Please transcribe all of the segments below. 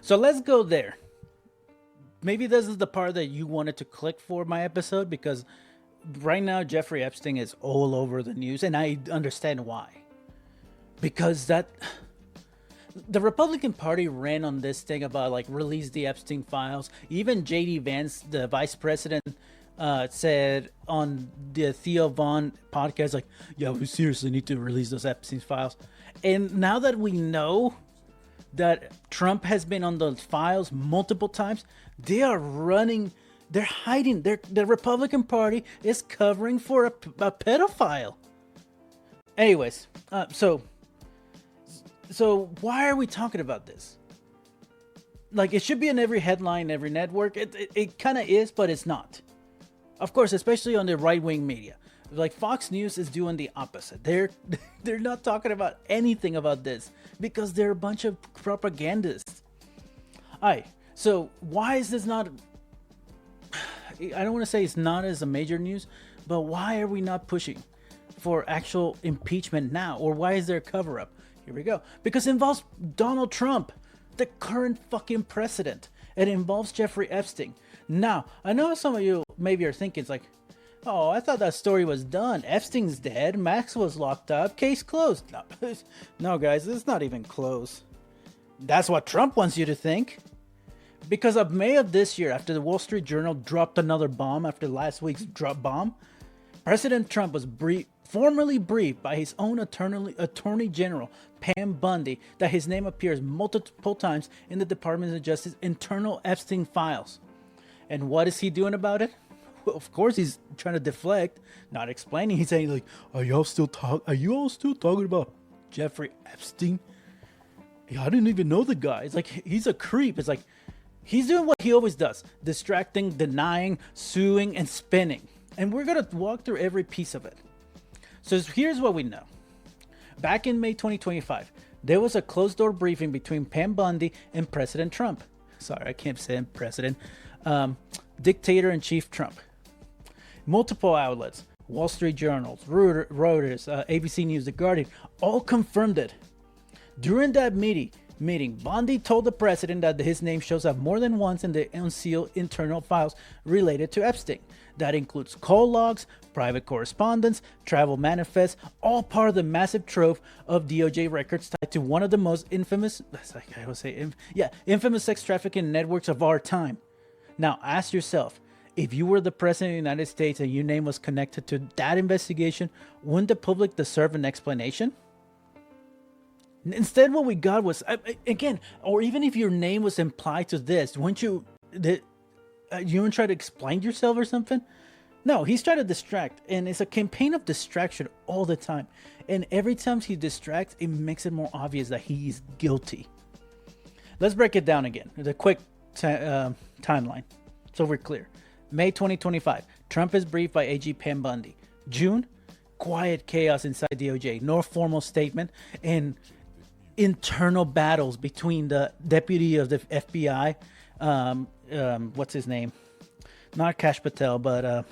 So let's go there. Maybe this is the part that you wanted to click for my episode, because right now Jeffrey Epstein is all over the news, and I understand why. Because the Republican Party ran on this thing about like release the Epstein files. Even J.D. Vance, the vice president, said on the Theo Vaughn podcast, like, yeah, we seriously need to release those Epstein files. And now that we know that Trump has been on those files multiple times, they are running, they're hiding, the Republican Party is covering for a pedophile. Anyways, so why are we talking about this? Like, it should be in every headline, every network. It kind of is, but it's not. Of course, especially on the right-wing media. Like, Fox News is doing the opposite. They're not talking about anything about this because they're a bunch of propagandists. Alright, so why is this not... I don't want to say it's not as a major news, but why are we not pushing for actual impeachment now? Or why is there a cover-up? Here we go. Because it involves Donald Trump, the current fucking president. It involves Jeffrey Epstein. Now, I know some of you maybe are thinking, it's like, oh, I thought that story was done. Epstein's dead. Max was locked up. Case closed. No, guys, it's not even close. That's what Trump wants you to think. Because of May of this year, after the Wall Street Journal dropped another bomb after last week's drop bomb, President Trump was formally briefed by his own Attorney General Pam Bondi that his name appears multiple times in the Department of Justice internal Epstein files. And what is he doing about it? Well, of course, he's trying to deflect, not explaining. He's saying, like, are you all still talking about Jeffrey Epstein? Yeah, I didn't even know the guy. It's like, he's a creep. It's like, he's doing what he always does: distracting, denying, suing, and spinning. And we're going to walk through every piece of it. So here's what we know. Back in May 2025, there was a closed-door briefing between Pam Bondi and President Trump. Sorry, I can't say president. Dictator-in-chief Trump. Multiple outlets, Wall Street Journal, Reuters, ABC News, The Guardian, all confirmed it. During that meeting, Bondi told the president that his name shows up more than once in the unsealed internal files related to Epstein. That includes call logs, private correspondence, travel manifests, all part of the massive trove of DOJ records tied to one of the most infamous sex trafficking networks of our time. Now, ask yourself, if you were the president of the United States and your name was connected to that investigation, wouldn't the public deserve an explanation? Instead, what we got was, again, or even if your name was implied to this, wouldn't you wouldn't try to explain yourself or something? No, he's trying to distract, and it's a campaign of distraction all the time. And every time he distracts, it makes it more obvious that he's guilty. Let's break it down again. The quick timeline, so we're clear. May 2025, Trump is briefed by AG Pam Bondi. June, quiet chaos inside DOJ, no formal statement, and internal battles between the deputy of the FBI, what's his name? Not Kash Patel, but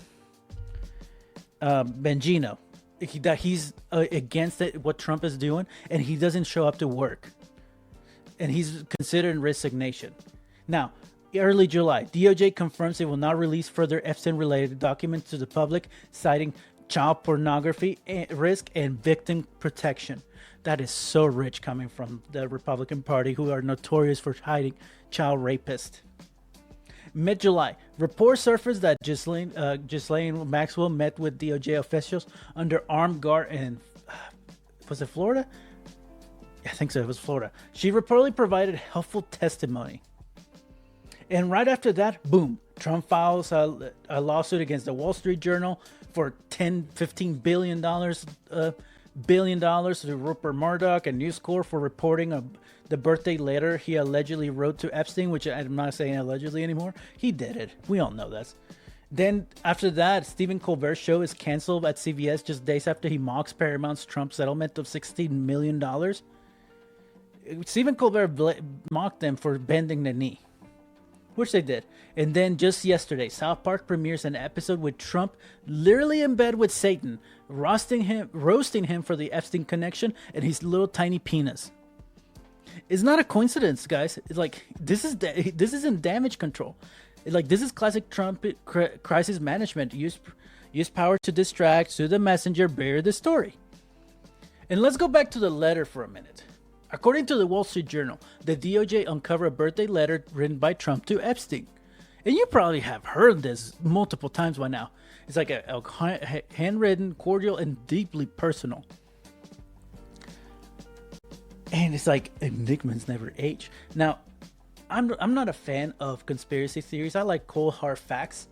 Bengino. He's against what Trump is doing, and he doesn't show up to work. And he's considering resignation. Now, early July, DOJ confirms it will not release further Epstein-related documents to the public, citing child pornography risk and victim protection. That is so rich coming from the Republican Party, who are notorious for hiding child rapists. Mid-July, reports surfaced that Ghislaine Maxwell met with DOJ officials under armed guard in, was it Florida? I think so, it was Florida. She reportedly provided helpful testimony. And right after that, boom, Trump files a lawsuit against the Wall Street Journal for $15 billion to Rupert Murdoch and News Corp for reporting the birthday letter he allegedly wrote to Epstein, which I'm not saying allegedly anymore. He did it. We all know that. Then after that, Stephen Colbert's show is canceled at CBS just days after he mocks Paramount's Trump settlement of $16 million. Stephen Colbert mocked them for bending the knee, which they did. And then just yesterday, South Park premieres an episode with Trump literally in bed with Satan, roasting him for the Epstein connection and his little tiny penis. It's not a coincidence, guys. It's like this isn't damage control. Like this is classic Trump crisis management. Use power to distract, sue the messenger, bury the story. And let's go back to the letter for a minute. According to the Wall Street Journal, the DOJ uncovered a birthday letter written by Trump to Epstein. And you probably have heard this multiple times by now. It's like a handwritten, cordial, and deeply personal. And it's like enigmas never age. Now, I'm not a fan of conspiracy theories. I like cold hard facts.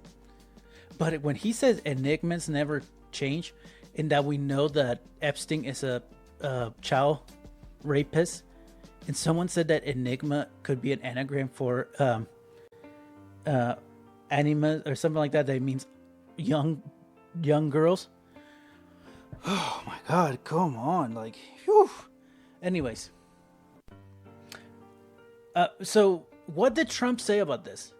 But when he says enigmas never change, in that we know that Epstein is a child rapist, and someone said that enigma could be an anagram for anima or something like that. That means young girls. Oh my God! Come on, like, whew. Anyways, so what did Trump say about this?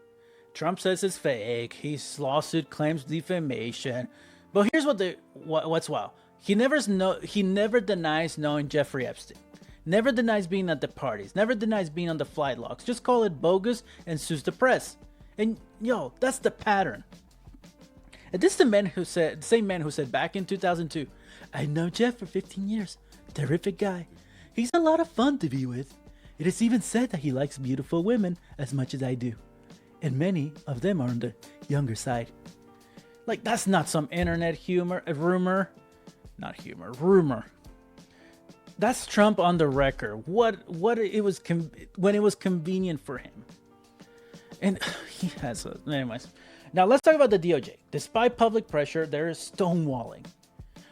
Trump says it's fake. His lawsuit claims defamation. But here's what's wild. He never denies knowing Jeffrey Epstein. Never denies being at the parties. Never denies being on the flight logs. Just call it bogus and sues the press. And that's the pattern. And this is the same man who said back in 2002, "I know Jeff for 15 years. Terrific guy. He's a lot of fun to be with. It is even said that he likes beautiful women as much as I do. And many of them are on the younger side." Like, that's not some internet rumor. That's Trump on the record. What it was when it was convenient for him. And he has anyways. Now let's talk about the DOJ. Despite public pressure, they're stonewalling.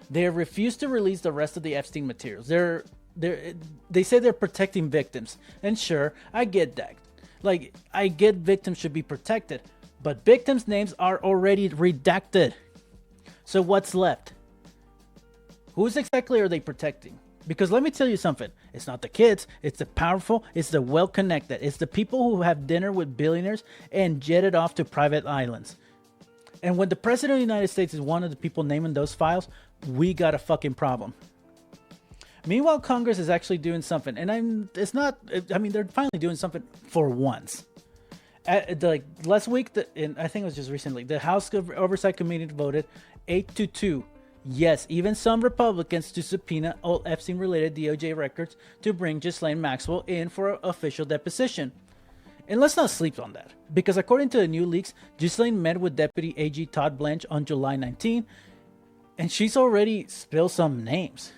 They refuse to release the rest of the Epstein materials. They say they're protecting victims. And sure, I get that. Like, I get victims should be protected, but victims' names are already redacted. So what's left? Who's exactly are they protecting? Because let me tell you something. It's not the kids. It's the powerful. It's the well-connected. It's the people who have dinner with billionaires and jetted off to private islands. And when the President of the United States is one of the people naming those files, we got a fucking problem. Meanwhile, Congress is actually doing something. And they're finally doing something for once. Last week, and I think it was just recently, the House Oversight Committee voted 8-2. Yes, even some Republicans to subpoena all Epstein-related DOJ records to bring Ghislaine Maxwell in for an official deposition. And let's not sleep on that, because according to the new leaks, Ghislaine met with Deputy AG Todd Blanche on July 19, and she's already spilled some names.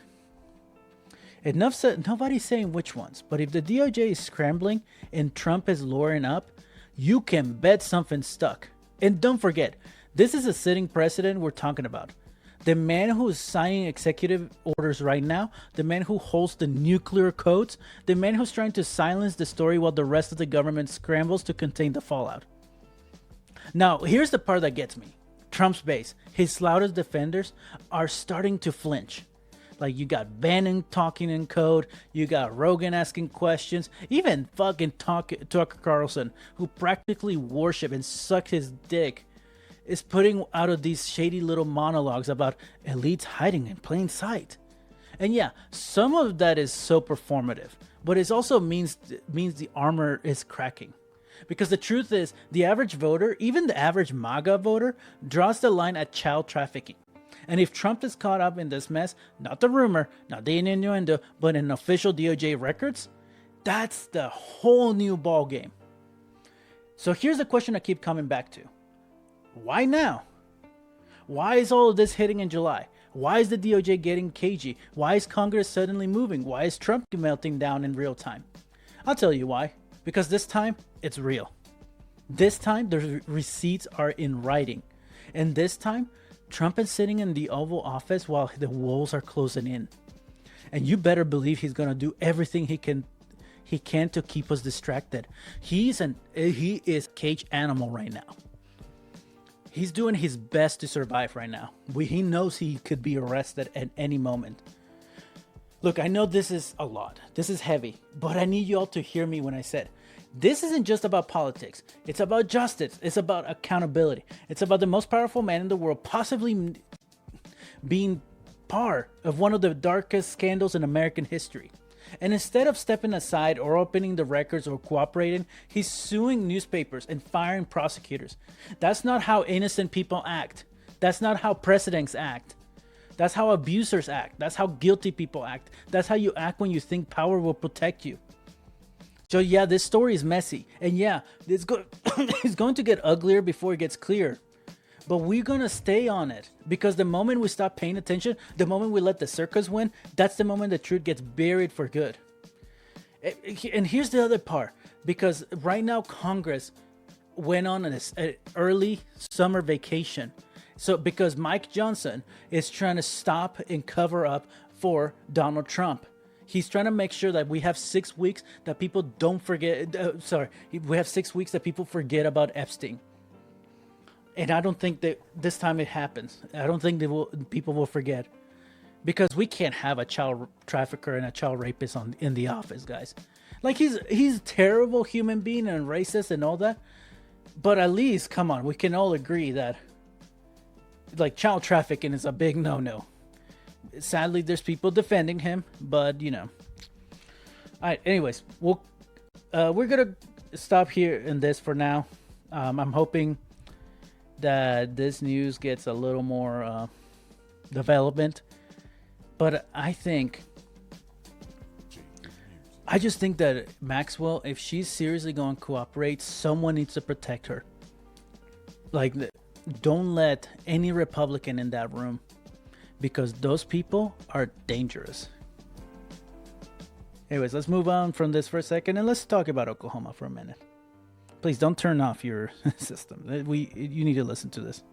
Enough said, nobody's saying which ones, but if the DOJ is scrambling and Trump is luring up, you can bet something stuck. And don't forget, this is a sitting president we're talking about. The man who is signing executive orders right now, the man who holds the nuclear codes, the man who's trying to silence the story while the rest of the government scrambles to contain the fallout. Now, here's the part that gets me. Trump's base, his loudest defenders, are starting to flinch. Like, you got Bannon talking in code, you got Rogan asking questions, even fucking Tucker Carlson, who practically worship and suck his dick, is putting out of these shady little monologues about elites hiding in plain sight. And yeah, some of that is so performative, but it also means the armor is cracking. Because the truth is, the average voter, even the average MAGA voter, draws the line at child trafficking. And if Trump is caught up in this mess, not the rumor, not the innuendo, but in official DOJ records, that's the whole new ball game. So here's the question I keep coming back to. Why now? Why is all of this hitting in July? Why is the DOJ getting cagey? Why is Congress suddenly moving? Why is Trump melting down in real time? I'll tell you why. Because this time, it's real. This time, the receipts are in writing. And this time, Trump is sitting in the Oval Office while the wolves are closing in. And you better believe he's going to do everything he can to keep us distracted. He is cage animal right now. He's doing his best to survive right now. He knows he could be arrested at any moment. Look, I know this is a lot. This is heavy. But I need you all to hear me when I said, this isn't just about politics. It's about justice. It's about accountability. It's about the most powerful man in the world possibly being part of one of the darkest scandals in American history. And instead of stepping aside or opening the records or cooperating, he's suing newspapers and firing prosecutors. That's not how innocent people act. That's not how presidents act. That's how abusers act. That's how guilty people act. That's how you act when you think power will protect you. So yeah, this story is messy. And yeah, it's going to get uglier before it gets clear. But we're going to stay on it. Because the moment we stop paying attention, the moment we let the circus win, that's the moment the truth gets buried for good. And here's the other part. Because right now, Congress went on an early summer vacation. So because Mike Johnson is trying to stop and cover up for Donald Trump. He's trying to make sure that we have 6 weeks that people don't forget. We have 6 weeks that people forget about Epstein. And I don't think that this time it happens. I don't think people will forget. Because we can't have a child trafficker and a child rapist in the office, guys. Like, he's a terrible human being and racist and all that. But at least, come on, we can all agree that, like, child trafficking is a big no-no. Sadly, there's people defending him, but, you know. All right, anyways, we're going to stop here in this for now. I'm hoping that this news gets a little more development. But I just think that Maxwell, if she's seriously going to cooperate, someone needs to protect her. Like, don't let any Republican in that room, because those people are dangerous. Anyways, let's move on from this for a second and let's talk about Oklahoma for a minute. Please don't turn off your system. You need to listen to this.